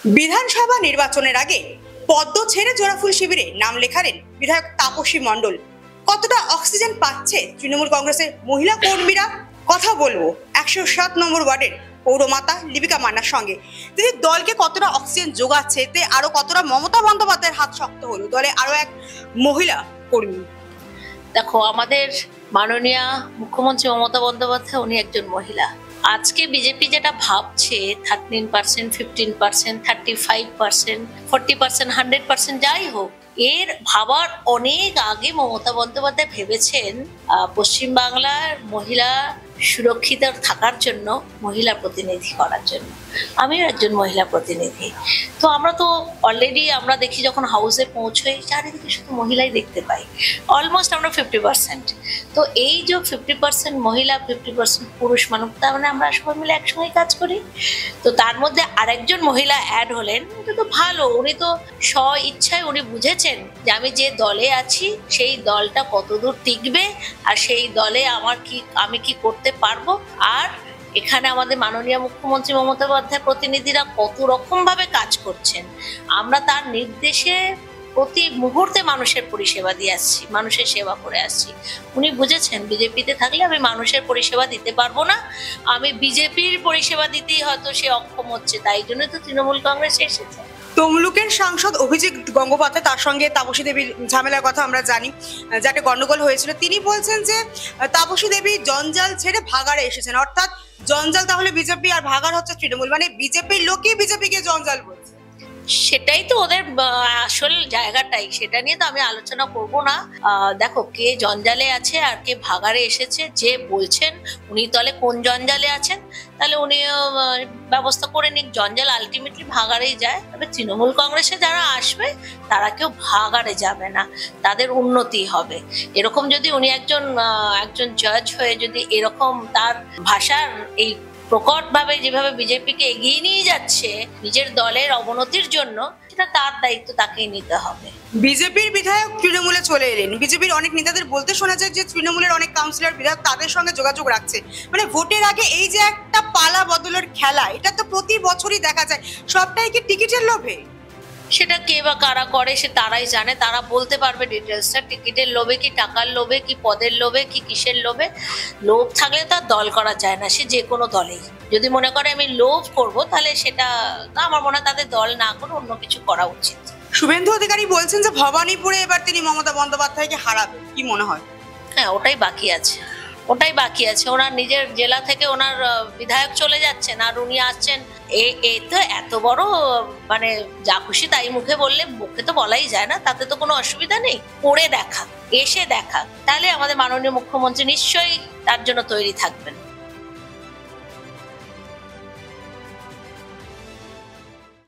বিধানসভা নির্বাচনের আগে পদ্ম ছেড়ে জোড়াফুল শিবিরে নাম লেখালেন বিধায়ক তাপসী মণ্ডল। কতটা অক্সিজেন পাচ্ছে তৃণমূল কংগ্রেসের মহিলা কর্মীরা, কথা বলবো 107 নম্বর ওয়ার্ডের পৌরমাতা লিপিকা মান্নার সঙ্গে। তিনি দলকে কতটা অক্সিজেন যোগাচ্ছে, এতে আরো কতটা মমতা বন্দ্যোপাধ্যায়ের হাত শক্ত হলো দলে আরো এক মহিলা কর্মী। দেখো, আমাদের মাননীয় মুখ্যমন্ত্রী মমতা বন্দ্যোপাধ্যায় উনি একজন মহিলা। আজকে বিজেপি যেটা ভাবছে 13%, 15%, 35%, 40%, 100% যাই হোক, এর ভাবার অনেক আগে মমতা বন্দ্যোপাধ্যায় ভেবেছেন পশ্চিমবাংলার মহিলা সুরক্ষিত থাকার জন্য মহিলা প্রতিনিধি করার জন্য। আমিও একজন মহিলা প্রতিনিধি। তো আমরা তো অলরেডি আমরা দেখি যখন হাউসে পৌঁছই চারিদিকে শুধু মহিলাই দেখতে পাই, অলমোস্ট আমরা 50%। তো এই যে 50% মহিলা 50% পুরুষ মানুষ, তার মানে আমরা সবাই মিলে একসঙ্গে কাজ করি। তো তার মধ্যে আরেকজন মহিলা অ্যাড হলেন, এটা তো ভালো। উনি তো স্ব ইচ্ছায় উনি বুঝেছেন যে আমি যে দলে আছি সেই দলটা কতদূর টিকবে আর সেই দলে আমি কি করতে পারবো, আর এখানে আমাদের মাননীয় মুখ্যমন্ত্রী মমতা বন্দ্যোপাধ্যায় প্রতিনিধিরা কত রকম ভাবে কাজ করছেন, আমরা তার নির্দেশে প্রতি মুহূর্তে মানুষের পরিষেবা দিয়ে আসছি, মানুষের সেবা করে আসছি। উনি বুঝেছেন বিজেপিতে থাকলে আমি মানুষের পরিষেবা দিতে পারবো না, আমি বিজেপির পরিষেবা দিতেই হয়তো সে অক্ষম হচ্ছে, তাই জন্য তো তৃণমূল কংগ্রেসে এসেছে। তমলুকের সাংসদ অভিজিৎ গঙ্গোপাধ্যায়, তার সঙ্গে তাপসী দেবীর ঝামেলার কথা আমরা জানি, যাতে গন্ডগোল হয়েছিল। তিনি বলছেন যে তাপসী দেবী জঞ্জাল ছেড়ে ভাগাড়ে এসেছেন, অর্থাৎ জঞ্জাল তাহলে বিজেপি আর ভাগাড় হচ্ছে তৃণমূল, মানে বিজেপির লোকই বিজেপিকে জঞ্জাল বলছে। সেটাই তো ওদের আসল জায়গাটাই, সেটা নিয়ে তো আমি আলোচনা করব না। দেখো, কে জঞ্জালে আছে আর কে ভাগাড়ে এসেছে, যে বলছেন উনি তাহলে কোন জঞ্জালে আছেন, তাহলে উনি ব্যবস্থা করে নিক। জঞ্জাল আলটিমেটলি ভাগাড়েই যায়, তবে তৃণমূল কংগ্রেসে যারা আসবে তারা কেউ ভাগাড়ে যাবে না, তাদের উন্নতি হবে। এরকম যদি উনি একজন জাজ হয়ে যদি এরকম তার ভাষার এই প্রকট ভাবে যেভাবে বিজেপিকে এগিয়ে নিয়ে যাচ্ছে নিজের দলের অবনতির জন্য, সেটা তার দায়িত্ব তাকেই নিতে হবে। বিজেপির বিধায়ক তৃণমূলে চলে এলেন। বিজেপির অনেক নেতাদের বলতে শোনা যায় যে তৃণমূলের অনেক কাউন্সিলর বিধায়ক তাদের সঙ্গে যোগাযোগ রাখছে, মানে ভোটের আগে এই যে একটা পালা বদলের খেলা, এটা তো প্রতি বছরই দেখা যায়। সবটাই কি টিকিটের লোভে? সেটা কে বা কারা করে সে তারাই জানে, তারা বলতে পারবে ডিটেলসটা। টিকিটের লোভে কি টাকার লোভে কি পদের লোভে কি কিসের লোভে? লোভ থাকলে তার দল করা যায় না, সে যে কোনো দলেই। যদি মনে করে আমি লোভ করব, তাহলে সেটা আমার মনে হয় তাদের দল না করে অন্য কিছু করা উচিত। শুভেন্দু অধিকারী বলছেন যে ভবানীপুরে এবার তিনি মমতা বন্দ্যোপাধ্যায়কে হারাবেন, কি মনে হয়? হ্যাঁ, ওটাই বাকি আছে। ওনার নিজের জেলা থেকে ওনার বিধায়ক চলে যাচ্ছেন আর উনি আসছেন। এ তো এত বড়, মানে যা খুশি তাই মুখে বললে, মুখে তো বলাই যায় না, তাতে তো কোনো অসুবিধা নেই। করে দেখা, এসে দেখা, তাহলে আমাদের মাননীয় মুখ্যমন্ত্রী নিশ্চয়ই তার জন্য তৈরি থাকবেন।